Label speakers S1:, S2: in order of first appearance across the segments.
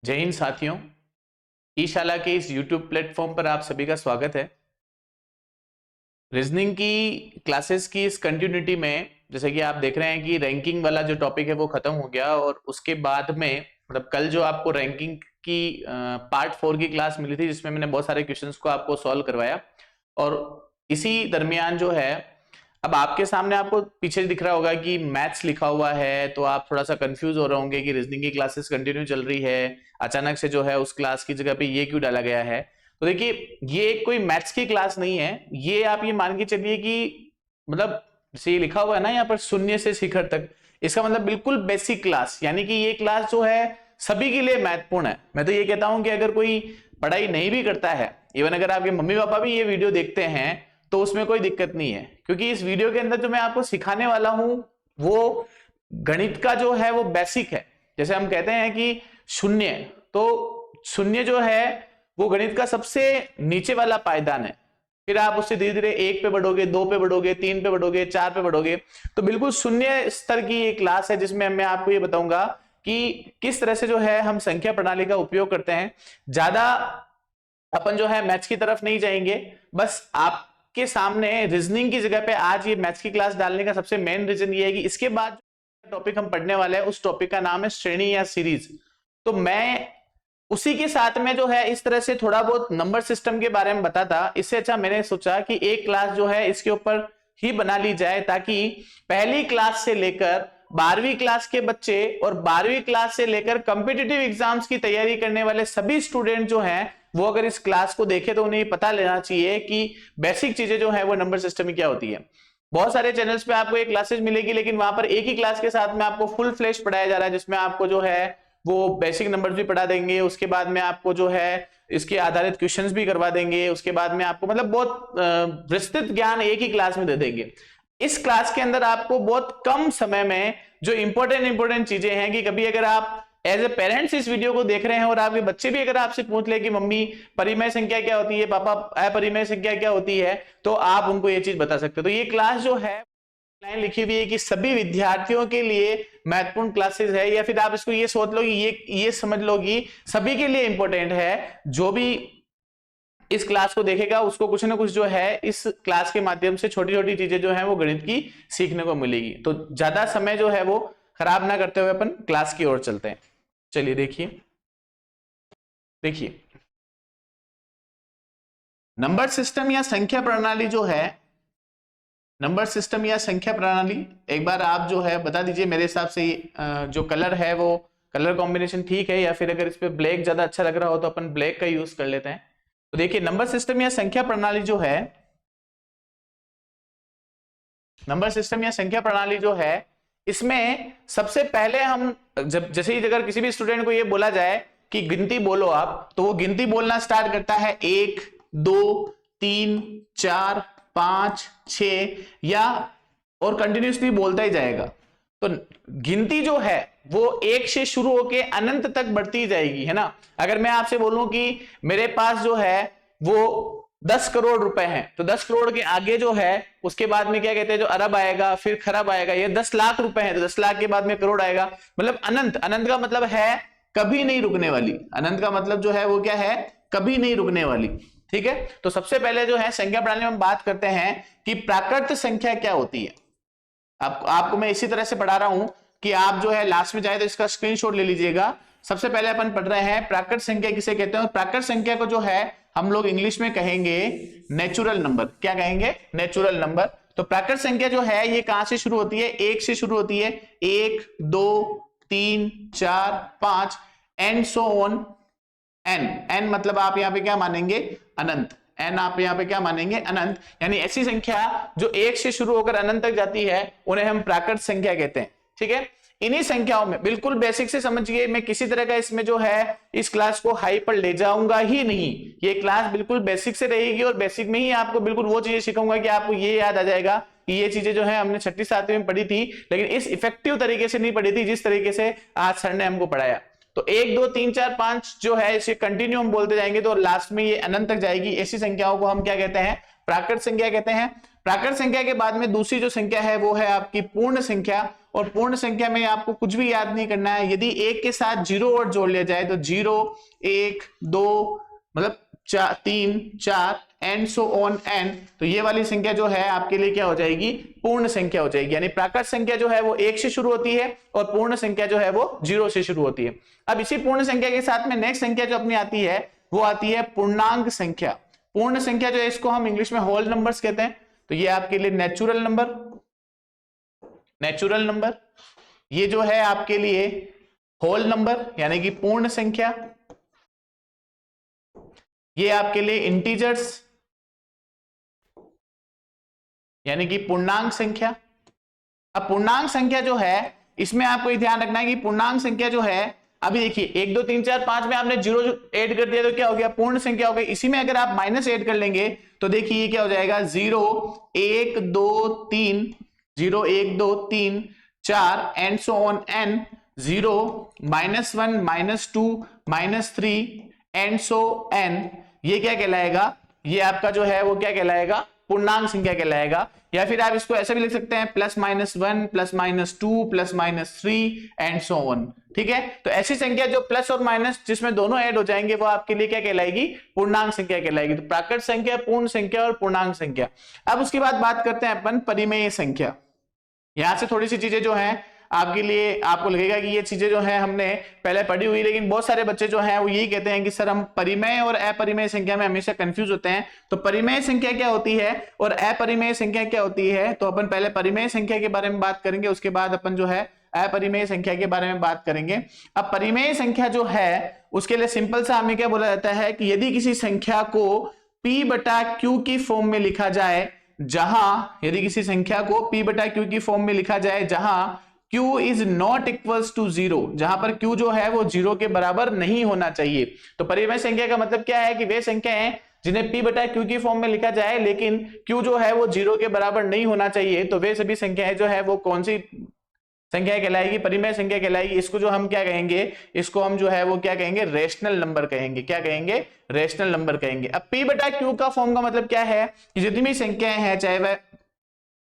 S1: जय हिंद साथियों। ई शाला के इस YouTube प्लेटफॉर्म पर आप सभी का स्वागत है। रीजनिंग की क्लासेस की इस कंटिन्यूटी में जैसे कि आप देख रहे हैं कि रैंकिंग वाला जो टॉपिक है वो खत्म हो गया और उसके बाद में मतलब कल जो आपको रैंकिंग की पार्ट 4 की क्लास मिली थी जिसमें मैंने बहुत सारे क्वेश्चंस को आपको सॉल्व करवाया और इसी दरमियान जो है अब आपके सामने आपको पीछे दिख रहा होगा कि मैथ्स लिखा हुआ है, तो आप थोड़ा सा कंफ्यूज हो रहे होंगे कि रीजनिंग की क्लासेस कंटिन्यू चल रही है, अचानक से जो है उस क्लास की जगह पे ये क्यों डाला गया है। तो देखिए ये कोई मैथ्स की क्लास नहीं है, ये आप ये मान के चलिए कि मतलब जैसे ये लिखा हुआ है ना यहाँ पर शून्य से शिखर तक, इसका मतलब बिल्कुल बेसिक क्लास, यानी कि ये क्लास जो है सभी के लिए महत्वपूर्ण है। मैं तो ये कहता हूं कि अगर कोई पढ़ाई नहीं भी करता है, इवन अगर आपके मम्मी पापा भी ये वीडियो देखते हैं तो उसमें कोई दिक्कत नहीं है, क्योंकि इस वीडियो के अंदर जो मैं आपको सिखाने वाला हूं वो गणित का जो है वो बेसिक है। जैसे हम कहते हैं कि शून्य, तो शून्य जो है वो गणित का सबसे नीचे वाला पायदान है। फिर आप उससे धीरे धीरे 1 पे बढ़ोगे, 2 पे बढ़ोगे, 3 पे बढ़ोगे, 4 पे बढ़ोगे, तो बिल्कुल शून्य स्तर की ये क्लास है जिसमें मैं आपको ये बताऊंगा कि किस तरह से जो है हम संख्या प्रणाली का उपयोग करते हैं। ज्यादा अपन जो है मैथ्स की तरफ नहीं जाएंगे, बस आपके सामने रीजनिंग की जगह पे आज ये मैथ्स की क्लास डालने का सबसे मेन रीजन ये है कि इसके बाद जो टॉपिक हम पढ़ने वाले हैं उस टॉपिक का नाम है श्रेणी या सीरीज। तो मैं उसी के साथ में जो है इस तरह से थोड़ा बहुत नंबर सिस्टम के बारे में बताता, इससे अच्छा मैंने सोचा कि एक क्लास जो है इसके ऊपर ही बना ली जाए, ताकि पहली क्लास से लेकर 12वीं क्लास के बच्चे और 12वीं क्लास से लेकर कॉम्पिटिटिव एग्जाम्स की तैयारी करने वाले सभी स्टूडेंट जो हैं वो अगर इस क्लास को देखे तो उन्हें पता लेना चाहिए कि बेसिक चीजें जो है वो नंबर सिस्टम में क्या होती है। बहुत सारे चैनल्स पे आपको एक क्लासेस मिलेगी, लेकिन वहां पर एक ही क्लास के साथ में आपको फुल फ्लैश पढ़ाया जा रहा है, जिसमें आपको जो है वो बेसिक नंबर्स भी पढ़ा देंगे, उसके बाद में आपको जो है इसके आधारित क्वेश्चंस भी करवा देंगे, उसके बाद में आपको मतलब बहुत विस्तृत ज्ञान एक ही क्लास में दे देंगे। इस क्लास के अंदर आपको बहुत कम समय में जो इंपॉर्टेंट चीजें हैं कि कभी अगर आप एज ए पेरेंट्स इस वीडियो को देख रहे हैं और आपके बच्चे भी अगर आपसे पूछ ले कि मम्मी परिमेय संख्या क्या होती है, पापा अपरिमेय संख्या क्या होती है, तो आप उनको ये चीज बता सकते हो। तो ये क्लास जो है लाइन लिखी हुई है कि सभी विद्यार्थियों के लिए महत्वपूर्ण क्लासेस है, या फिर आप इसको ये सोच लो कि ये समझ लो कि सभी के लिए इंपॉर्टेंट है। जो भी इस क्लास को देखेगा उसको कुछ ना कुछ जो है इस क्लास के माध्यम से छोटी छोटी चीजें जो है वो गणित की सीखने को मिलेगी। तो ज्यादा समय जो है वो खराब ना करते हुए अपन क्लास की ओर चलते हैं। चलिए देखिए देखिए नंबर सिस्टम या संख्या प्रणाली जो है, नंबर सिस्टम या संख्या प्रणाली, एक बार आप जो है बता दीजिए मेरे हिसाब से जो कलर है वो कलर कॉम्बिनेशन ठीक है, या फिर अगर इस पे ब्लैक ज्यादा अच्छा लग रहा हो तो अपन ब्लैक का यूज कर लेते हैं। तो देखिए नंबर सिस्टम या संख्या प्रणाली जो है, नंबर सिस्टम या संख्या प्रणाली जो है, इसमें सबसे पहले हम जब जैसे ही अगर किसी भी स्टूडेंट को ये बोला जाए कि गिनती बोलो आप, तो वो गिनती बोलना स्टार्ट करता है 1 2 3 4 5 6 या और कंटिन्यूसली बोलता ही जाएगा। तो गिनती जो है वो 1 से शुरू होके अनंत तक बढ़ती जाएगी, है ना। अगर मैं आपसे बोलूं कि मेरे पास जो है वो 10 करोड़ रुपए हैं, तो 10 करोड़ के आगे जो है उसके बाद में क्या कहते हैं, जो अरब आएगा, फिर खरब आएगा। ये 10 लाख रुपए हैं तो 10 लाख के बाद में करोड़ आएगा, मतलब अनंत। अनंत का मतलब है कभी नहीं रुकने वाली। अनंत का मतलब जो है वो क्या है, कभी नहीं रुकने वाली। ठीक है, तो सबसे पहले जो है संख्या प्रणाली में हम बात करते हैं कि प्राकृत संख्या क्या होती है। आपको मैं इसी तरह से पढ़ा रहा हूं कि आप जो है लास्ट में जाए तो इसका स्क्रीनशॉट ले लीजिएगा। सबसे पहले अपन पढ़ रहे हैं प्राकृत संख्या किसे कहते हैं, और प्राकृत संख्या को जो है हम लोग इंग्लिश में कहेंगे नेचुरल नंबर। क्या कहेंगे, नेचुरल नंबर। तो प्राकृत संख्या जो है ये कहां से शुरू होती है, 1 से शुरू होती है, 1 2 3 4 5 and so on N. N मतलब आप यहां पे क्या मानेंगे, अनंत। एन आप यहां पे क्या मानेंगे, अनंत। यानी ऐसी संख्या जो 1 से शुरू होकर अनंत तक जाती है उन्हें हम प्राकृत संख्या कहते हैं। ठीक है, इन्हीं संख्याओं में बिल्कुल बेसिक से समझिए, मैं किसी तरह का इसमें जो है इस क्लास को हाई पर ले जाऊंगा ही नहीं। ये क्लास बिल्कुल बेसिक से रहेगी और बेसिक में ही आपको बिल्कुल वो चीजें सिखाऊंगा कि आपको ये याद आ जाएगा कि ये चीजें जो है हमने 6ठी 7वीं में पढ़ी थी, लेकिन इस इफेक्टिव तरीके से नहीं पढ़ी थी जिस तरीके से आज सर ने हमको पढ़ाया। तो 1 2 3 4 5 जो है इसे कंटिन्यू हम बोलते जाएंगे तो लास्ट में ये अनंत तक जाएगी। ऐसी संख्याओं को हम क्या कहते हैं, प्राकृत संख्या कहते हैं। प्राकृत संख्या के बाद में दूसरी जो संख्या है वो है आपकी पूर्ण संख्या, और पूर्ण संख्या में आपको कुछ भी याद नहीं करना है। यदि एक के साथ जीरो और जोड़ लिया जाए तो 0 1 2 मतलब 3 4 एंड सो ऑन एंड, तो ये वाली संख्या जो है आपके लिए क्या हो जाएगी, पूर्ण संख्या हो जाएगी। यानी प्राकृत संख्या जो है वो 1 से शुरू होती है और पूर्ण संख्या जो है वो 0 से शुरू होती है। अब इसी पूर्ण संख्या के साथ में नेक्स्ट संख्या जो अपनी आती है वो आती है पूर्णांक संख्या। पूर्ण संख्या जो है इसको हम इंग्लिश में होल नंबर्स कहते हैं। तो ये आपके लिए नेचुरल नंबर, नेचुरल नंबर, ये जो है आपके लिए होल नंबर यानी कि पूर्ण संख्या, ये आपके लिए इंटीजर्स यानी कि पूर्णांक संख्या। अब पूर्णांक संख्या जो है इसमें आपको ध्यान रखना है कि पूर्णांक संख्या जो है, अभी देखिए 1 2 3 4 5 में आपने 0 ऐड कर दिया तो क्या हो गया, पूर्ण संख्या हो गई। इसी में अगर आप माइनस ऐड कर लेंगे तो देखिए ये क्या हो जाएगा, 0 1 2 3 0 1 2 3 4 and so on n, 0 -1 -2 -3 and so n, ये क्या कहलाएगा, ये आपका जो है वो क्या कहलाएगा, पूर्णांक संख्या कहलाएगा। या फिर आप इसको ऐसे भी लिख सकते हैं +-1 +-2 +-3 एंड सो ऑन। ठीक है, तो ऐसी संख्या जो प्लस और माइनस जिसमें दोनों ऐड हो जाएंगे वो आपके लिए क्या कहलाएगी, पूर्णांक संख्या कहलाएगी। तो प्राकृत संख्या, पूर्ण संख्या और पूर्णांक संख्या। अब उसके बाद बात करते हैं अपन परिमेय संख्या। यहां से थोड़ी सी चीजें जो हैं आपके लिए, आपको लगेगा कि ये चीजें जो है हमने पहले पढ़ी हुई, लेकिन बहुत सारे बच्चे जो हैं वो यही कहते हैं कि सर हम परिमेय और अपरिमेय संख्या में हमेशा कंफ्यूज होते हैं। तो परिमेय संख्या क्या होती है और अपरिमेय संख्या क्या होती है, तो अपन पहले परिमेय संख्या के बारे में बात करेंगे, उसके बाद अपन जो है अपरिमेय संख्या के बारे में बात करेंगे। अब परिमेय संख्या जो है उसके लिए सिंपल सा हमें क्या बोला जाता है कि यदि किसी संख्या को P/Q की फॉर्म में लिखा जाए, जहां यदि किसी संख्या को P/Q की फॉर्म में लिखा जाए जहां Q is not equals to 0, जहां पर Q जो है वो 0 के बराबर नहीं होना चाहिए। तो परिमेय संख्या का मतलब क्या है कि वे संख्या है जिन्हें P/Q की फॉर्म में लिखा जाए लेकिन Q जो है वो 0 के बराबर नहीं होना चाहिए। तो वे सभी संख्याएं जो है वो कौन सी संख्या कहलाएगी, परिमेय संख्या कहलाएगी। इसको जो हम क्या कहेंगे, इसको हम जो है वो क्या कहेंगे, रेशनल नंबर कहेंगे। क्या कहेंगे, रेशनल नंबर कहेंगे। अब P/Q का फॉर्म का मतलब क्या है कि जितनी भी संख्याएं हैं, चाहे वह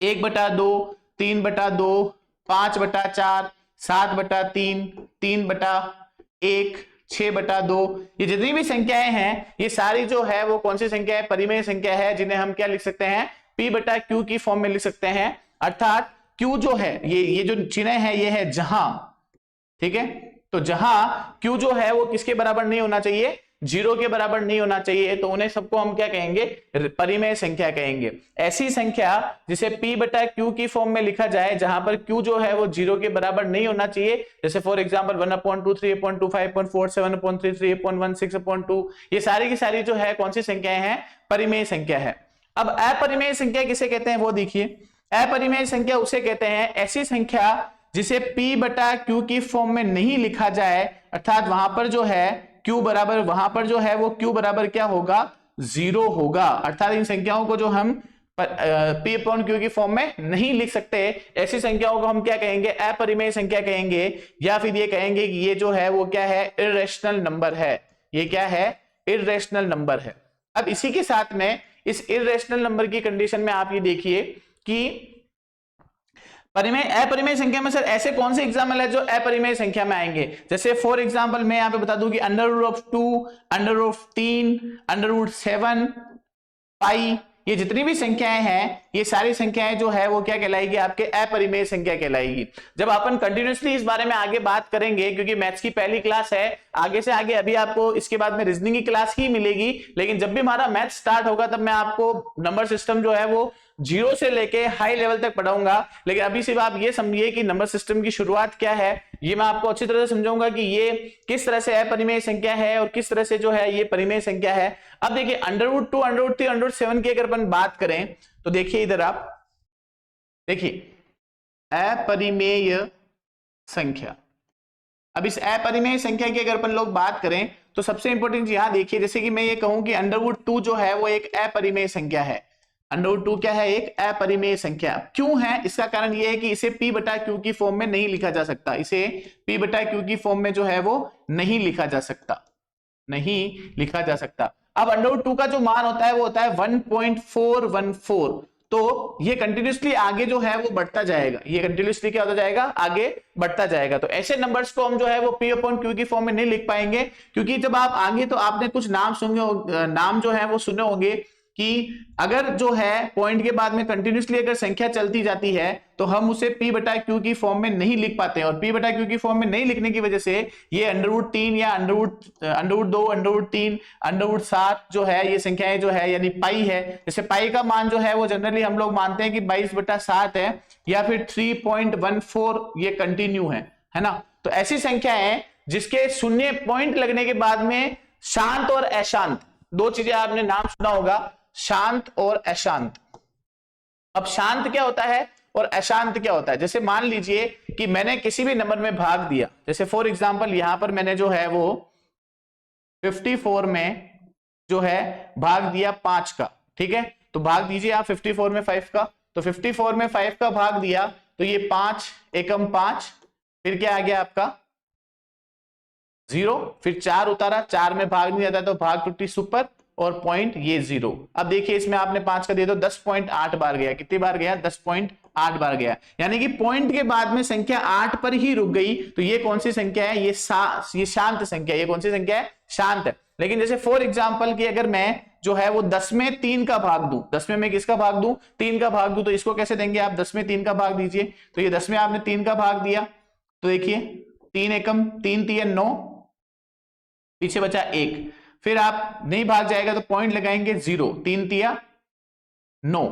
S1: 1/2 3/2 5/4 7/3 3/1 6/2, ये जितनी भी संख्याएं हैं ये सारी जो है वो कौन सी संख्या है, परिमेय संख्या है, जिन्हें हम क्या लिख सकते हैं, P/Q की फॉर्म में लिख सकते हैं। अर्थात Q जो है ये जो चिन्ह है ये है जहां, ठीक है, तो जहां Q जो है वो किसके बराबर नहीं होना चाहिए, 0 के बराबर नहीं होना चाहिए, तो उन्हें सबको हम क्या कहेंगे, परिमेय संख्या कहेंगे। ऐसी संख्या जिसे P/Q की फॉर्म में लिखा जाए जहां पर Q जो है वो 0 के बराबर नहीं होना चाहिए, जैसे फॉर एग्जांपल 1/2 3/2 5/4 7/3 3/1 6/2, ये सारी की सारी जो है कौन सी संख्याएं हैं, परिमेय संख्या है। अब अपरिमेय संख्या किसे कहते हैं वो देखिए। अपरिमेय संख्या उसे कहते हैं ऐसी संख्या जिसे P/Q की फॉर्म में नहीं लिखा जाए, अर्थात वहां पर जो है Q बराबर, वहां पर जो है वो Q बराबर क्या होगा, 0 होगा। अर्थात इन संख्याओं को जो हम P/Q की फॉर्म में नहीं लिख सकते, ऐसी संख्याओं को हम क्या कहेंगे, अपरिमेय संख्या कहेंगे, या फिर ये कहेंगे कि ये जो है वो क्या है, इर्रेशनल नंबर है। ये क्या है, इर्रेशनल नंबर है। अब इसी के साथ में इस इर्रेशनल नंबर की कंडीशन में आप ये देखिए कि परिमेय अपरिमेय संख्या में सर ऐसे कौन से एग्जाम्पल है जो अपरिमेय संख्या में आएंगे। जैसे फॉर एग्जांपल मैं यहां पे बता दूं कि √2 √3 √7 पाई, ये जितनी भी संख्याएं हैं ये सारी संख्याएं जो है वो क्या कहलाएगी, आपके अपरिमेय संख्या कहलाएगी। जब अपन कंटिन्यूअसली इस बारे में आगे बात करेंगे, क्योंकि मैथ्स की पहली क्लास है, आगे से आगे अभी आपको इसके बाद में रीजनिंग की क्लास ही मिलेगी, लेकिन जब भी हमारा मैथ्स स्टार्ट होगा तब मैं आपको नंबर सिस्टम जो है वो 0 से लेके हाई लेवल तक पढ़ाऊंगा। लेकिन अभी सिर्फ आप ये समझिए कि नंबर सिस्टम की शुरुआत क्या है, ये मैं आपको अच्छी तरह से समझाऊंगा कि ये किस तरह से अपरिमेय संख्या है और किस तरह से जो है ये परिमेय संख्या है। अब देखिए √2 √3 √7 की अगर अपन बात करें तो देखिए इधर आप देखिए अपरिमेय संख्या। अब इस अपरिमेय संख्या की अगर अपन लोग बात करें तो सबसे इंपॉर्टेंट यहां देखिए, जैसे कि मैं ये कहूं कि √2 जो है वो एक अपरिमेय संख्या है। √2 क्या है, एक अपरिमेय संख्या। क्यों है, इसका कारण यह है कि इसे P/Q की फॉर्म में नहीं लिखा जा सकता, इसे P/Q की फॉर्म में जो है वो नहीं लिखा जा सकता, नहीं लिखा जा सकता। अब √2 का जो मान होता है वो होता है 1.414, तो ये कंटिन्यूसली आगे जो है वो बढ़ता जाएगा, ये कंटिन्यूसली क्या होता जाएगा, आगे बढ़ता जाएगा। तो ऐसे नंबर्स को हम जो है वो P अपॉन Q की फॉर्म में नहीं लिख पाएंगे, क्योंकि जब आप आगे तो आपने कुछ नाम सुने, नाम जो है वो सुने होंगे कि अगर जो है पॉइंट के बाद में कंटिन्यूसली अगर संख्या चलती जाती है तो हम उसे P बटा Q की फॉर्म में नहीं लिख पाते हैं, और P बटा Q की फॉर्म में नहीं लिखने की वजह से ये √3 या √2 √3 √7 जो है ये संख्याएं जो है यानी पाई है, जैसे पाई का मान जो है वो जनरली हम लोग मानते हैं कि 22/7 है या फिर 3.14 ये कंटिन्यू है ना। तो ऐसी संख्याएं जिसके शून्य पॉइंट लगने के बाद में शांत और अशांत, दो चीजें आपने नाम सुना होगा, शांत और अशांत। अब शांत क्या होता है और अशांत क्या होता है, जैसे मान लीजिए कि मैंने किसी भी नंबर में भाग दिया, जैसे फॉर एग्जांपल यहां पर मैंने जो है वो 54 में जो है भाग दिया 5 का, ठीक है। तो भाग दीजिए आप 54 में 5 का, तो 54 में 5 का भाग दिया तो ये 5 एकम 5, फिर क्या आ गया आपका 0, फिर 4 उतारा, 4 में भाग नहीं आता तो भाग टूटी सुपर और पॉइंट ये 0। अब देखिए इसमें आपने 5 का दिया तो 10.8 बार गया, कितनी बार गया 10.8 बार गया, यानी कि पॉइंट के बाद में संख्या 8 पर ही रुक गई। तो ये कौन सी संख्या है, ये शांत संख्या, ये कौन सी संख्या है, शांत है। लेकिन जैसे फॉर एग्जाम्पल की अगर मैं जो है वो 10 में 3 का भाग दूं, 10 में मैं किसका भाग दूं, 3 का भाग दूं, तो इसको कैसे देंगे आप, 10 में 3 का भाग दीजिए। तो ये 10 में आपने 3 का भाग दिया तो देखिए 3 एकम 3 3 9, पीछे बचा 1, फिर आप नहीं भाग जाएगा तो पॉइंट लगाएंगे 0, 3 तिया 9,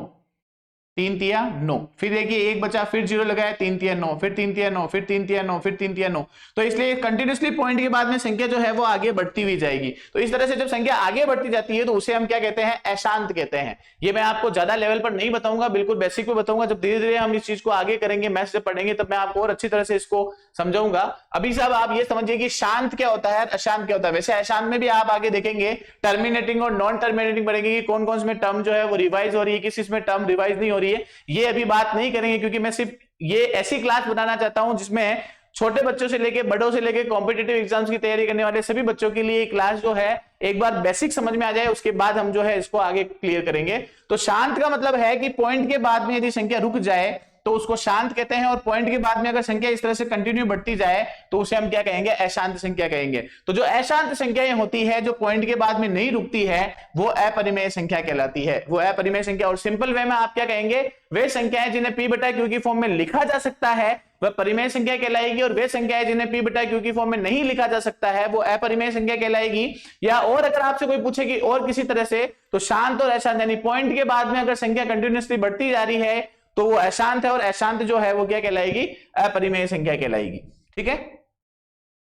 S1: 3 तिया 9, फिर देखिए 1 बचा, फिर 0 लगाया, 3 तिया 9, फिर 3 तिया 9, फिर 3 तिया 9, फिर 3 तिया 9। तो इसलिए कंटिन्यूसली पॉइंट के बाद में संख्या जो है वो आगे बढ़ती हुई जाएगी। तो इस तरह से जब संख्या आगे बढ़ती जाती है तो उसे हम क्या कहते हैं, अशांत कहते हैं। ये मैं आपको ज्यादा लेवल पर नहीं बताऊंगा, बिल्कुल बेसिक पे बताऊंगा। जब धीरे धीरे हम इस चीज को आगे करेंगे, मैथ्स से पढ़ेंगे, तब मैं आपको और अच्छी तरह से इसको समझाऊंगा। अभी साहब आप ये समझिए कि शांत क्या होता है, अशांत क्या होता है। वैसे अशांत में भी आप आगे देखेंगे टर्मिनेटिंग और नॉन टर्मिनेटिंग पढ़ेंगे कि कौन कौन से टर्म जो है वो रिवाइज हो रही है, किस में टर्म रिवाइज नहीं हो रही है, ये अभी बात नहीं करेंगे, क्योंकि मैं सिर्फ ये ऐसी क्लास बनाना चाहता हूं जिसमें छोटे बच्चों से लेके बड़ों से लेके कॉम्पिटिटिव एग्जाम्स की तैयारी करने वाले सभी बच्चों के लिए क्लास जो है एक बार बेसिक समझ में आ जाए, उसके बाद हम जो है इसको आगे क्लियर करेंगे। तो शांत का मतलब है कि पॉइंट के बाद में यदि संख्या रुक जाए तो उसको शांत कहते हैं, और पॉइंट के बाद में अगर संख्या इस तरह से कंटिन्यू बढ़ती जाए तो उसे हम क्या कहेंगे, अशांत संख्या कहेंगे। तो जो अशांत संख्याएं होती है, जो पॉइंट के बाद में नहीं रुकती है, वो अपरिमेय संख्या कहलाती है, वो अपरिमेय संख्या। और सिंपल वे में आप क्या कहेंगे, वे संख्याएं जिन्हें P बटा Q की फॉर्म में लिखा जा सकता है वह परिमेय संख्या कहलाएगी, और वे संख्याएं जिन्हें P बटा Q की फॉर्म में नहीं लिखा जा सकता है वो अपरिमेय संख्या कहलाएगी। या और अगर आपसे कोई पूछे कि और किसी तरह से, तो शांत और अशांत, यानी पॉइंट के बाद में अगर संख्या कंटिन्यूअसली बढ़ती जा रही है तो वो अशांत है, और अशांत जो है वो क्या कहलाएगी, अपरिमेय संख्या कहलाएगी। ठीक है,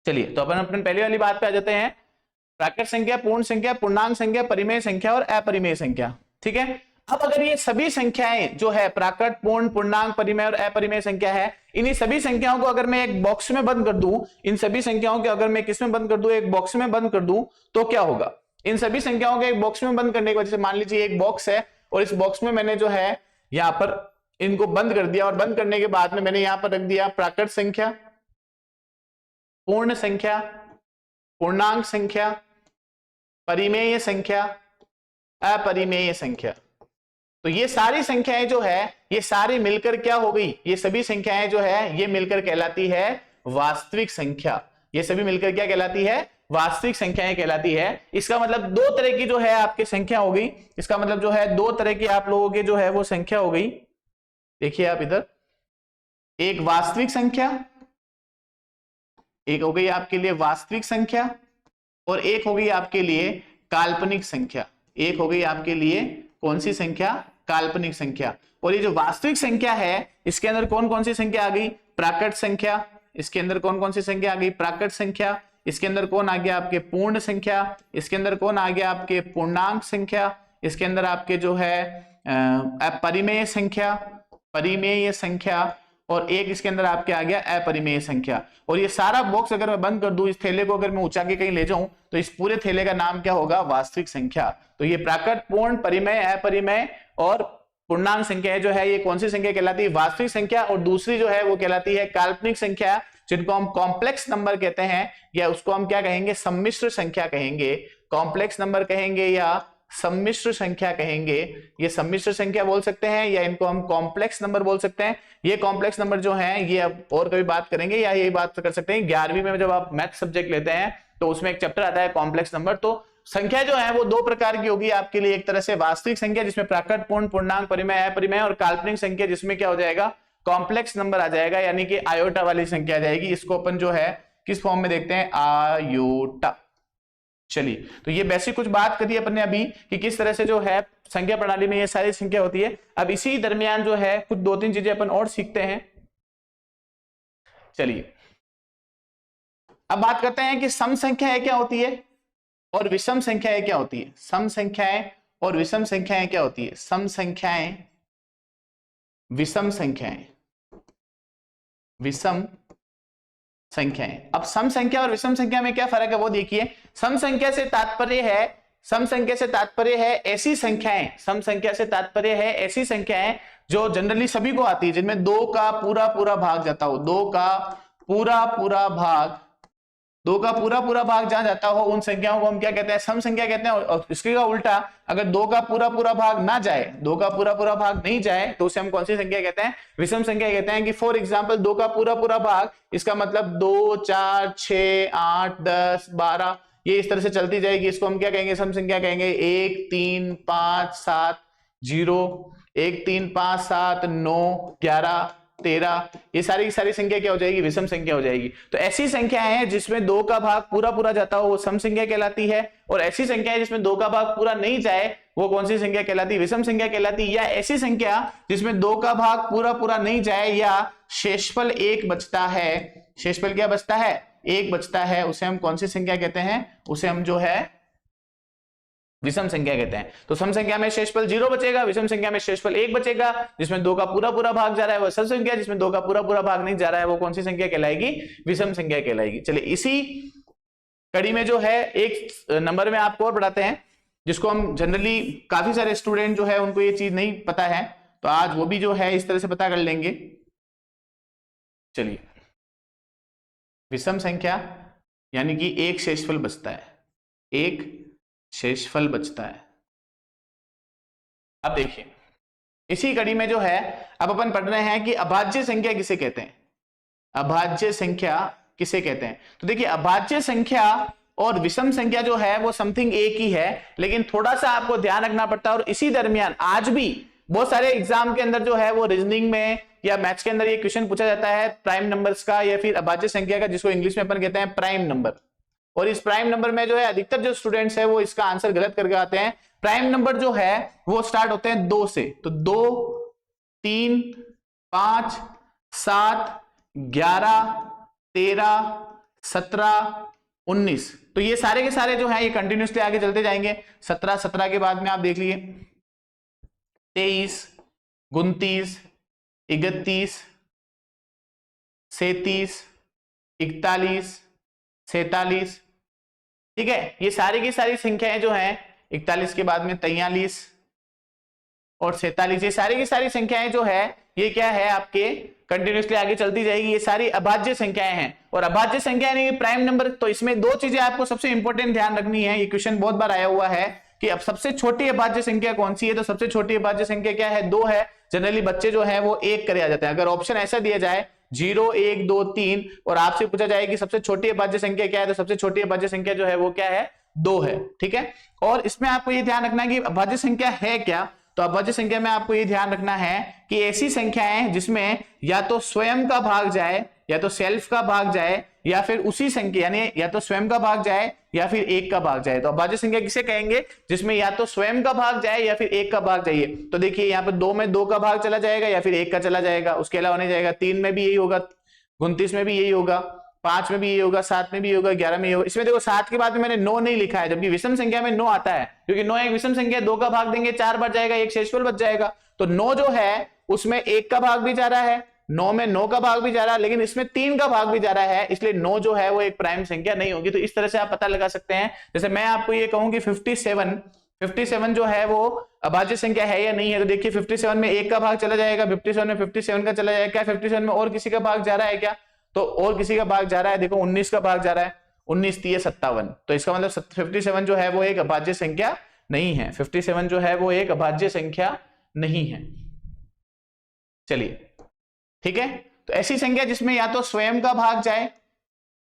S1: चलिए तो अपन अपने पहली वाली बात पे आ जाते हैं, प्राकृत संख्या, पूर्ण संख्या, पूर्णांक संख्या, परिमेय संख्या और अपरिमेय संख्या। ठीक है, अब अगर ये सभी संख्याएं जो है प्राकृत, पूर्ण, पूर्णांक, परिमेय और अपरिमेय संख्या है, इन्हीं सभी संख्याओं को अगर मैं एक बॉक्स में बंद कर दूं, इन सभी संख्याओं को अगर मैं किस में बंद कर दूं, एक बॉक्स में बंद कर दूं, तो क्या होगा। इन सभी संख्याओं को एक बॉक्स में बंद करने की वजह से, मान लीजिए एक बॉक्स है और इस बॉक्स में मैंने जो है यहां पर इनको बंद कर दिया, और बंद करने के बाद में मैंने यहां पर रख दिया प्राकृत संख्या, पूर्ण संख्या, पूर्णांक संख्या, परिमेय संख्या, अपरिमेय संख्या। तो ये सारी संख्याएं जो है ये सारी मिलकर क्या हो गई, ये सभी संख्याएं जो है ये मिलकर कहलाती है वास्तविक संख्या। ये सभी मिलकर क्या कहलाती है, वास्तविक संख्याएं कहलाती है। इसका मतलब दो तरह की जो है आपकी संख्या हो गई, इसका मतलब जो है दो तरह की आप लोगों की जो है वो संख्या हो गई। देखिए आप इधर, एक वास्तविक संख्या, एक हो गई आपके लिए वास्तविक संख्या, और एक हो गई आपके लिए काल्पनिक संख्या। एक हो गई आपके लिए कौन सी संख्या, काल्पनिक संख्या। और ये जो वास्तविक संख्या है इसके अंदर कौन कौन सी संख्या आ गई, प्राकृत संख्या, इसके अंदर कौन कौन सी संख्या आ गई, प्राकृत संख्या, इसके अंदर कौन आ गया आपके पूर्ण संख्या, इसके अंदर कौन आ गया आपके पूर्णांक संख्या, इसके अंदर आपके जो है परिमेय संख्या, परिमेय संख्या, और एक इसके अंदर आपके आ गया अपरिमेय संख्या। और ये सारा बॉक्स अगर मैं बंद कर दूं, इस थैले को अगर मैं ऊंचा के कहीं ले जाऊं, तो इस पूरे थैले का नाम क्या होगा, वास्तविक संख्या। तो ये प्राकृत, पूर्ण, परिमेय, अपरिमेय और पूर्णांक संख्या जो है ये कौन सी संख्या कहलाती है, वास्तविक संख्या। और दूसरी जो है वो कहलाती है काल्पनिक संख्या, जिनको हम कॉम्प्लेक्स नंबर कहते हैं, या उसको हम क्या कहेंगे, सम्मिश्र संख्या कहेंगे, कॉम्प्लेक्स नंबर कहेंगे या सम्मिश्र संख्या कहेंगे। ये सम्मिश्र संख्या बोल सकते हैं या इनको हम कॉम्प्लेक्स नंबर बोल सकते हैं। ये कॉम्प्लेक्स नंबर जो है ये अब और कभी बात करेंगे, या ये बात कर सकते हैं 11वीं में जब आप मैथ सब्जेक्ट लेते हैं तो उसमें एक चैप्टर आता है कॉम्प्लेक्स नंबर। तो संख्या जो है वो दो प्रकार की होगी आपके लिए, एक तरह से वास्तविक संख्या जिसमें प्राकृत, पूर्ण, पूर्णांक, परिमेय, अपरिमेय, और काल्पनिक संख्या जिसमें क्या हो जाएगा, कॉम्प्लेक्स नंबर आ जाएगा, यानी कि आयोटा वाली संख्या आ जाएगी। इसको अपन जो है किस फॉर्म में देखते हैं, आयोटा। चलिए, तो ये बेसिक कुछ बात करी अपन ने अभी कि किस तरह से जो है संख्या प्रणाली में ये सारी संख्या होती है। अब इसी दरमियान जो है कुछ दो तीन चीजें अपन और सीखते हैं। चलिए, अब बात करते हैं कि सम संख्याएं क्या होती है और विषम संख्याएं क्या होती है। सम संख्याएं और विषम संख्याएं क्या होती है, सम संख्याएं, विषम संख्याएं, विषम संख्याएं। अब सम संख्या और विषम संख्या में क्या फर्क है वो देखिए। सम संख्या से तात्पर्य है, सम संख्या से तात्पर्य है ऐसी संख्याएं, सम संख्या से तात्पर्य है ऐसी संख्याएं जो जनरली सभी को आती है, जिनमें दो का पूरा पूरा भाग जाता हो, दो का पूरा पूरा भाग, दो का पूरा पूरा भाग जहां जाता हो उन संख्याओं को हम क्या कहते हैं, सम संख्या कहते हैं। और इसके का उल्टा, अगर दो का पूरा पूरा भाग ना जाए, दो का पूरा पूरा भाग नहीं जाए, तो उसे हम कौन सी संख्या कहते हैं, विषम संख्या कहते हैं। कि फॉर एग्जांपल दो का पूरा पूरा भाग, इसका मतलब 2, 4, 6, 8, 10, 12, ये इस तरह से चलती जाएगी, इसको हम क्या कहेंगे, सम संख्या कहेंगे। 1, 3, 5, 7, 0, 1, 3, 5, 7, 9, 11, 13, ये सारी की सारी संख्या क्या हो जाएगी, विषम संख्या हो जाएगी। तो ऐसी संख्याएं हैं जिसमें दो का भाग पूरा पूरा जाता हो वो सम संख्या कहलाती है, और ऐसी संख्या है जिसमें दो का भाग पूरा नहीं जाए वो कौन सी संख्या कहलाती है, विषम संख्या कहलाती है। या ऐसी संख्या जिसमें दो का भाग पूरा पूरा नहीं जाए या शेषफल एक बचता है, शेषफल क्या बचता है, एक बचता है, उसे हम कौन सी संख्या कहते हैं, उसे हम जो है विषम संख्या कहते हैं। तो सम संख्या में शेषफल 0 बचेगा, विषम संख्या में शेषफल 1 बचेगा। जिसमें दो का पूरा पूरा भाग जा रहा है वो सम संख्या, जिसमें दो का पूरा पूरा भाग नहीं जा रहा है वो कौन सी संख्या कहलाएगी, विषम संख्या कहलाएगी। चलिए, इसी कड़ी में जो है एक नंबर में आपको और बढ़ाते हैं, जिसको हम जनरली काफी सारे स्टूडेंट जो है उनको ये चीज नहीं पता है, तो आज वो भी जो है इस तरह से पता कर लेंगे। चलिए, विषम संख्या यानी कि एक शेषफल बचता है, एक शेषफल बचता है। अब देखिए, इसी कड़ी में जो है अब अपन पढ़ रहे हैं कि अभाज्य संख्या किसे कहते हैं, अभाज्य संख्या किसे कहते हैं। तो देखिए, अभाज्य संख्या और विषम संख्या जो है वो समथिंग एक ही है, लेकिन थोड़ा सा आपको ध्यान रखना पड़ता है। और इसी दरमियान आज भी बहुत सारे एग्जाम के अंदर जो है वो रीजनिंग में या मैथ्स के अंदर ये क्वेश्चन पूछा जाता है प्राइम नंबर्स का या फिर अभाज्य संख्या का, जिसको इंग्लिश में अपन कहते हैं प्राइम नंबर। और इस प्राइम नंबर में जो है अधिकतर जो स्टूडेंट्स है वो इसका आंसर गलत करके आते हैं। प्राइम नंबर जो है वो स्टार्ट होते हैं 2 से, तो 2, 3, 5, 7, 11, 13, 17, 19, तो ये सारे के सारे जो है ये कंटिन्यूसली आगे चलते जाएंगे। 17 के बाद में आप देख लीजिए 23, 29, 31, 37, 41, 47, ठीक है। ये सारी की सारी संख्याएं जो हैं 41 के बाद में 43 और 47, ये सारी की सारी संख्याएं जो है ये क्या है आपके कंटिन्यूसली आगे चलती जाएगी। ये सारी अभाज्य संख्याएं हैं, और अभाज्य संख्या यानी प्राइम नंबर। तो इसमें दो चीजें आपको सबसे इंपॉर्टेंट ध्यान रखनी है, ये क्वेश्चन बहुत बार आया हुआ है कि अब सबसे छोटी अभाज्य संख्या कौन सी है। तो सबसे छोटी अभाज्य संख्या क्या है, 2 है। जनरली बच्चे जो है वो 1 करे आ जाते हैं। अगर ऑप्शन ऐसा दिया जाए 0, 1, 2, 3 और आपसे पूछा जाए कि सबसे छोटी अभाज्य संख्या क्या है, तो सबसे छोटी अभाज्य संख्या जो है वो क्या है, 2 है, ठीक है। और इसमें आपको ये ध्यान रखना है कि अभाज्य संख्या है क्या। तो अभाज्य संख्या में आपको ये ध्यान रखना है कि ऐसी संख्याएं जिसमें या तो स्वयं का भाग जाए, या तो सेल्फ का भाग जाए, या फिर उसी संख्या यानी या तो स्वयं का भाग जाए या फिर 1 का भाग जाए। तो अभाज्य संख्या किसे कहेंगे, जिसमें या तो स्वयं का भाग जाए या फिर 1 का भाग जाइए। तो देखिए यहाँ पे 2 में 2 का भाग चला जाएगा या फिर 1 का चला जाएगा, उसके अलावा नहीं जाएगा। 3 में भी यही होगा, 29 में भी यही होगा, 5 में भी यही होगा, 7 में भी होगा, 11 में यही होगा। इसमें देखो 7 के बाद में मैंने 9 नहीं लिखा है, जबकि विषम संख्या में 9 आता है, क्योंकि 9 एक विषम संख्या, 2 का भाग देंगे 4 बच जाएगा, 1 शेषफल बच जाएगा। तो 9 जो है उसमें 1 का भाग भी जा रहा है, 9 में 9 का भाग भी जा रहा है, लेकिन इसमें 3 का भाग भी जा रहा है, इसलिए 9 जो है वो एक प्राइम संख्या नहीं होगी। तो इस तरह से आप पता लगा सकते हैं। जैसे मैं आपको ये कहूं कि 57 जो है वो अभाज्य संख्या है या नहीं है, तो देखिए 57 में 1 का भाग चला जाएगा, 57 में 57 का चला जाएगा। क्या 57 में और किसी का भाग जा रहा है क्या, तो और किसी का भाग जा रहा है। देखो 19 का भाग जा रहा है, 19 3 57, तो इसका मतलब 57 जो है वो एक अभाज्य संख्या नहीं है, 57 जो है वो एक अभाज्य संख्या नहीं है। चलिए ठीक है, तो ऐसी संख्या जिसमें या तो स्वयं का भाग जाए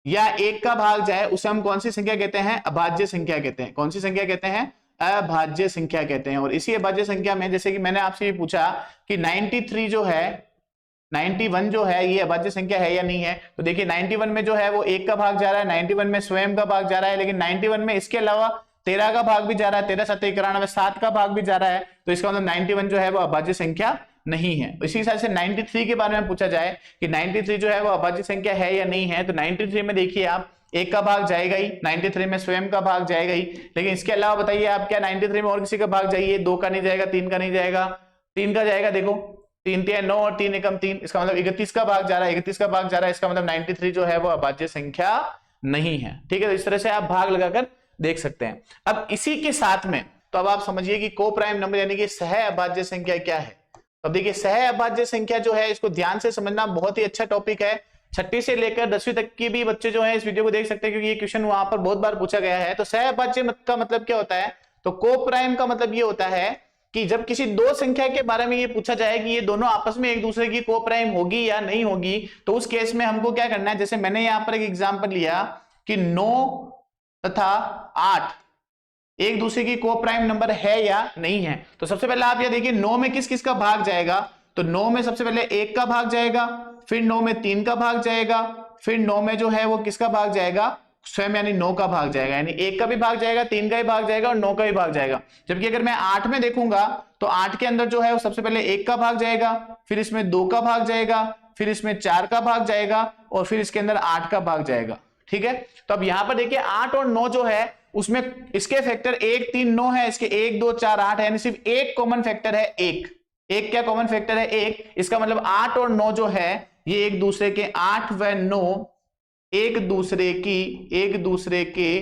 S1: या एक का भाग जाए उसे हम कौन सी संख्या कहते हैं? अभाज्य संख्या कहते हैं। कौन सी संख्या कहते हैं? अभाज्य संख्या कहते हैं। और इसी अभाज्य संख्या में जैसे कि मैंने आपसे ये पूछा कि 93 जो है, 91 जो है ये अभाज्य संख्या है या नहीं है, तो देखिए 91 में जो है वो एक का भाग जा रहा है, 91 में स्वयं का भाग जा रहा है, लेकिन 91 में इसके अलावा 13 का भाग भी जा रहा है, 13 7 91, 7 का भाग भी जा रहा है, तो इसका मतलब 91 जो है वो अभाज्य संख्या नहीं है। इसी हिसाब से 93 के बारे में पूछा जाए कि 93 जो है वो अभाज्य संख्या है या नहीं है, तो 93 में देखिए आप एक का भाग जाएगा ही, 93 में स्वयं का भाग जाएगा ही, लेकिन इसके अलावा बताइए आप क्या 93 में और किसी का भाग जाइए, 2 का नहीं जाएगा, 3 का नहीं जाएगा, 3 का जाएगा, देखो 3 3 9 और 3 एकम 3, इसका मतलब 31 का भाग जा रहा है, 31 का भाग जा रहा है, इसका मतलब 93 जो है वो अभाज्य संख्या नहीं है। ठीक है, तो इस तरह से आप भाग लगाकर देख सकते हैं। अब इसी के साथ में तो अब आप समझिए कि को प्राइम नंबर यानी कि सह अभाज्य संख्या क्या है। अब देखिए सह अभाज्य संख्या जो है इसको ध्यान से समझना बहुत ही अच्छा टॉपिक है। छठी से लेकर 10वीं तक की भी बच्चे जो है इस वीडियो को देख सकते हैं, क्योंकि ये क्वेश्चन वहां पर बहुत बार पूछा गया है। तो सह अभाज्य का मतलब क्या होता है? तो को प्राइम का मतलब ये होता है कि जब किसी दो संख्या के बारे में ये पूछा जाए कि ये दोनों आपस में एक दूसरे की को प्राइम होगी या नहीं होगी, तो उस केस में हमको क्या करना है, जैसे मैंने यहां पर एक एग्जांपल लिया कि 9 तथा 8 एक दूसरे की को प्राइम नंबर है या नहीं है। तो सबसे पहले आप ये देखिए 9 में किस किस का भाग जाएगा, तो 9 में सबसे पहले 1 का भाग जाएगा, फिर 9 में 3 का भाग जाएगा, फिर 9 में जो है वो किसका भाग जाएगा? स्वयं यानी 9 का भाग जाएगा, यानी 1 का भी भाग जाएगा, 3 का भी भाग जाएगा और 9 का भी भाग जाएगा। जबकि अगर मैं 8 में देखूंगा तो 8 के अंदर जो है वो सबसे पहले 1 का भाग जाएगा, फिर इसमें 2 का भाग जाएगा, फिर इसमें 4 का भाग जाएगा और फिर इसके अंदर 8 का भाग जाएगा। ठीक है, तो अब यहां पर देखिए 8 और 9 जो है उसमें इसके फैक्टर 1 3 9 है, इसके 1 2 4 8 है, यानी सिर्फ एक कॉमन फैक्टर है, एक क्या कॉमन फैक्टर है? 1। इसका मतलब 8 और 9 जो है ये एक दूसरे के 8 व 9 एक दूसरे के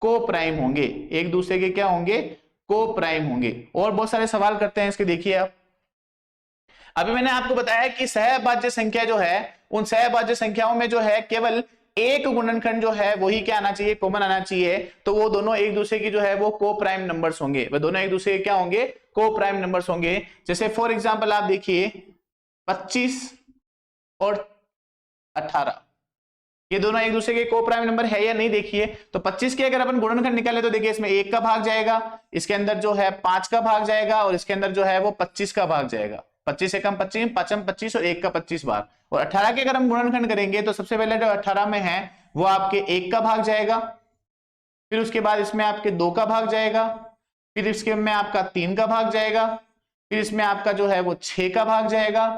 S1: को प्राइम होंगे, एक दूसरे के क्या होंगे? को प्राइम होंगे। और बहुत सारे सवाल करते हैं इसके, देखिए आप अभी मैंने आपको बताया कि सहअभाज्य संख्या जो है उन सहअभाज्य संख्याओं में जो है केवल एक गुणनखंड जो है वही क्या आना चाहिए? कॉमन आना चाहिए। तो वो दोनों एक दूसरे की जो है वो को प्राइम नंबर्स होंगे, वो दोनों एक दूसरे के क्या होंगे? को प्राइम नंबर्स होंगे। जैसे फॉर एग्जांपल आप देखिए 25 और 18 ये दोनों एक दूसरे के को प्राइम नंबर है या नहीं? देखिए तो 25 के अगर अपन गुणनखंड निकाले तो देखिए इसमें 1 का भाग जाएगा, इसके अंदर जो है 5 का भाग जाएगा और इसके अंदर जो है वो 25 का भाग जाएगा। 25 एकम 25, 5 25 और 1 का 25 बार। और 18 के अगर हम गुणनखंड करेंगे तो सबसे पहले जो 18 में है वो आपके 1 का भाग जाएगा, फिर उसके बाद इसमें आपके 2 का भाग जाएगा, फिर इसके में आपका 3 का भाग जाएगा, फिर इसमें आपका जो है वो 6 का भाग जाएगा,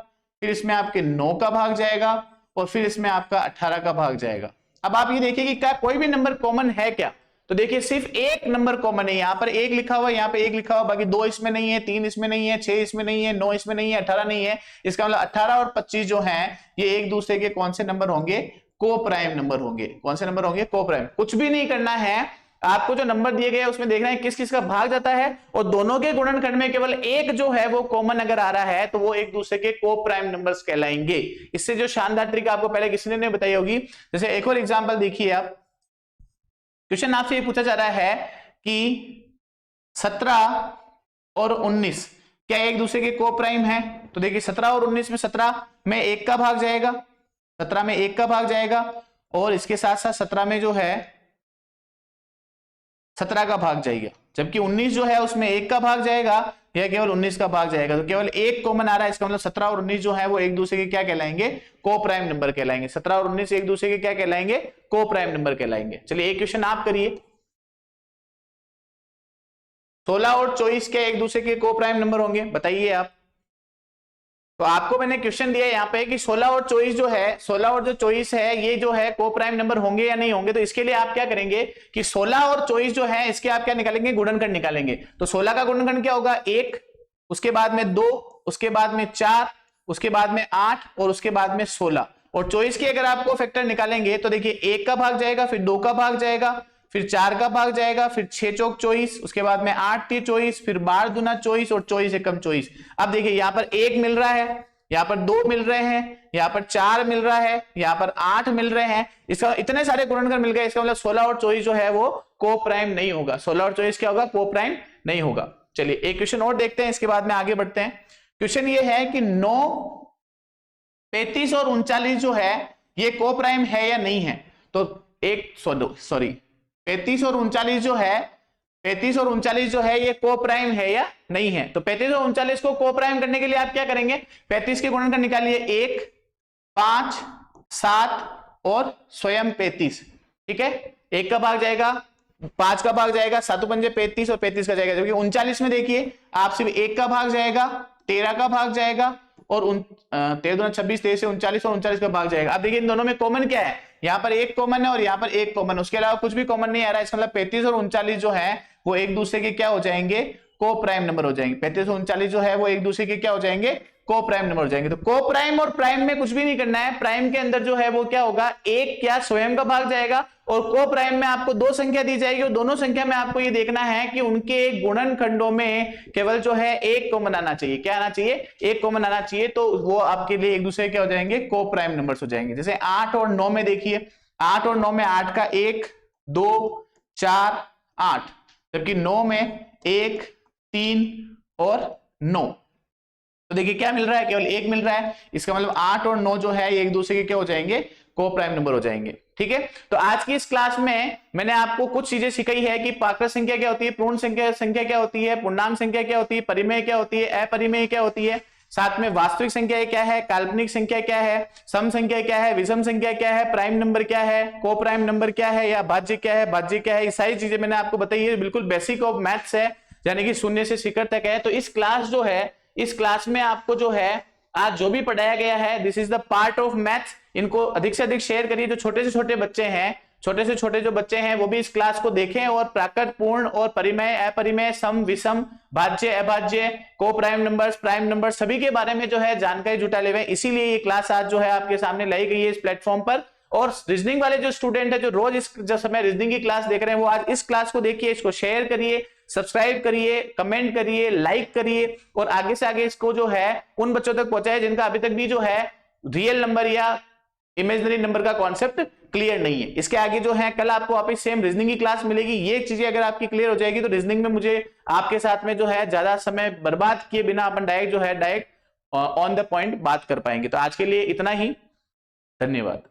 S1: फिर इसमें आपके 9 का भाग जाएगा और फिर इसमें आपका 18 का भाग जाएगा। अब आप ये देखिए कि क्या कोई भी नंबर कॉमन है क्या? तो देखिए सिर्फ एक नंबर कॉमन है, यहां पर 1 लिखा हुआ है, यहां पे 1 लिखा हुआ, बाकी 2 इसमें नहीं है, 3 इसमें नहीं है, 6 इसमें नहीं है, 9 इसमें नहीं है, 18 नहीं है। इसका मतलब 18 और 25 जो हैं ये एक दूसरे के कौन से नंबर होंगे? को प्राइम नंबर होंगे। कौन से नंबर होंगे? को प्राइम। कुछ भी नहीं करना है, आपको जो नंबर दिए गए उसमें देखना है किस किस का भाग जाता है और दोनों के गुणनखंड में केवल एक जो है वो कॉमन अगर आ रहा है तो वो एक दूसरे के को प्राइम नंबर्स कहलाएंगे। इससे जो शानदार ट्रिक आपको पहले किसी ने नहीं बताई होगी, जैसे एक और एग्जांपल देखिए आप, क्वेश्चन आपसे ये पूछा जा रहा है कि 17 और 19 क्या एक दूसरे के को प्राइम है? तो देखिए 17 और 19 में 17 में 1 का भाग जाएगा, 17 में 1 का भाग जाएगा और इसके साथ साथ 17 में जो है 17 का भाग जाएगा, जबकि 19 जो है उसमें 1 का भाग जाएगा, यह केवल 19 का भाग जाएगा। तो केवल एक कॉमन आ रहा है, इसका मतलब 17 और 19 जो है वो एक दूसरे के क्या कहलाएंगे? को प्राइम नंबर कहलाएंगे। 17 और 19 एक दूसरे के क्या कहलाएंगे? को प्राइम नंबर कहलाएंगे। चलिए एक क्वेश्चन आप करिए, 16 और 24 क्या एक दूसरे के को प्राइम नंबर होंगे? बताइए आप। तो आपको मैंने क्वेश्चन दिया यहाँ पे कि 16 और 24 जो है, 16 और जो 24 है ये जो है को प्राइम नंबर होंगे या नहीं होंगे? तो इसके लिए आप क्या करेंगे कि 16 और 24 जो है इसके आप क्या निकालेंगे? गुणनखंड निकालेंगे। तो 16 का गुणनखंड क्या होगा? 1, उसके बाद में 2, उसके बाद में 4, उसके बाद में 8 और उसके बाद में 16। और 24 की अगर आपको फैक्टर निकालेंगे तो देखिए 1 का भाग जाएगा, फिर 2 का भाग जाएगा, फिर 4 का भाग जाएगा, फिर 6 चौक 24, उसके बाद में 8 3 24, फिर 12 दूना 24 और 24 एकम 24। अब देखिए यहाँ पर 1 मिल रहा है, यहाँ पर 2 मिल रहे हैं, यहाँ पर 4 मिल रहा है, यहाँ पर 8 मिल रहे हैं, इसका इतने सारे गुणनखंड मिल गए, इसका मतलब 16 और 24 जो है वो को प्राइम नहीं होगा। 16 और 24 क्या होगा? को प्राइम नहीं होगा। चलिए एक क्वेश्चन और देखते हैं, इसके बाद में आगे बढ़ते हैं। क्वेश्चन ये है कि 9, 35 और 39 जो है ये को प्राइम है या नहीं है। तो एक 35 और 39 जो है, 35 और 39 जो है ये को प्राइम है या नहीं है। तो 35 और 39 को को प्राइम करने के लिए आप क्या करेंगे? 35 के गुणनखंड निकालिए, 1, 5, 7 और स्वयं 35। ठीक है, 1 का भाग जाएगा, 5 का भाग जाएगा, 7 पंजे 35 और 35 का जाएगा। जबकि 39 में देखिए आप सिर्फ 1 का भाग जाएगा, 13 का भाग जाएगा और 13 दूना 26, 23 से 39 और 39 का भाग जाएगा। अब देखिए इन दोनों में कॉमन क्या है? यहाँ पर 1 कॉमन है और यहाँ पर 1 कॉमन, उसके अलावा कुछ भी कॉमन नहीं आ रहा है। इसका मतलब 35 और 39 जो है वो एक दूसरे के क्या हो जाएंगे? को प्राइम नंबर हो जाएंगे। 35 और 39 जो है वो एक दूसरे के क्या हो जाएंगे? को प्राइम नंबर हो जाएंगे। तो को प्राइम और प्राइम में कुछ भी नहीं करना है। प्राइम के अंदर जो है वो क्या होगा? एक क्या स्वयं का भाग जाएगा और को प्राइम में आपको दो संख्या दी जाएगी और दोनों संख्या में आपको ये देखना है कि उनके गुणनखंडों में केवल जो है एक कॉमन आना चाहिए। क्या आना चाहिए? एक कॉमन आना चाहिए। तो वो आपके लिए एक दूसरे क्या हो जाएंगे? को प्राइम नंबर्स हो जाएंगे। जैसे 8 और 9 में देखिए, 8 और 9 में 8 का 1, 2, 4, 8, जबकि 9 में 1, 3 और 9। तो देखिए क्या मिल रहा है? केवल 1 मिल रहा है। इसका मतलब 8 और 9 जो है ये एक दूसरे के क्या हो जाएंगे? को प्राइम नंबर हो जाएंगे। ठीक है, तो आज की इस क्लास में मैंने आपको कुछ चीजें सिखाई है कि पाकड़ संख्या क्या होती है, पूर्ण संख्या क्या होती है, पूर्णांक संख्या क्या होती है, परिमेय क्या होती है, अपरिमेय क्या होती है, साथ में वास्तविक संख्या क्या है, काल्पनिक संख्या क्या है, सम संख्या क्या है, विषम संख्या क्या है, प्राइम नंबर क्या है, को प्राइम नंबर क्या है, या भाज्य क्या है, भाज्य क्या है। ये सारी चीजें मैंने आपको बताई है, बिल्कुल बेसिक ऑफ मैथ्स है, यानी कि शून्य से शिखर तक है। तो इस क्लास जो है, इस क्लास में आपको जो है आज जो भी पढ़ाया गया है, this is the part of maths. इनको अधिक से अधिक शेयर करिए। जो छोटे से छोटे बच्चे हैं, छोटे से छोटे जो बच्चे हैं वो भी इस क्लास को देखें और प्राकृत, पूर्ण और परिमेय, अपरिमेय, सम, विषम, भाज्य, अभाज्य, को प्राइम नंबर्स, प्राइम नंबर सभी के बारे में जो है जानकारी जुटा ले। इसीलिए ये क्लास आज जो है आपके सामने लाई गई है इस प्लेटफॉर्म पर। और रीजनिंग वाले जो स्टूडेंट है, जो रोज इस समय रीजनिंग की क्लास देख रहे हैं, वो आज इस क्लास को देखिए, इसको शेयर करिए, सब्सक्राइब करिए, कमेंट करिए, लाइक करिए और आगे से आगे इसको जो है उन बच्चों तक पहुंचाए जिनका अभी तक भी जो है रियल नंबर या इमेजिनरी नंबर का कॉन्सेप्ट क्लियर नहीं है। इसके आगे जो है कल आपको वापस सेम रीजनिंग की क्लास मिलेगी। ये चीजें अगर आपकी क्लियर हो जाएगी तो रीजनिंग में मुझे आपके साथ में जो है ज्यादा समय बर्बाद किए बिना अपन डायरेक्ट ऑन द पॉइंट बात कर पाएंगे। तो आज के लिए इतना ही, धन्यवाद।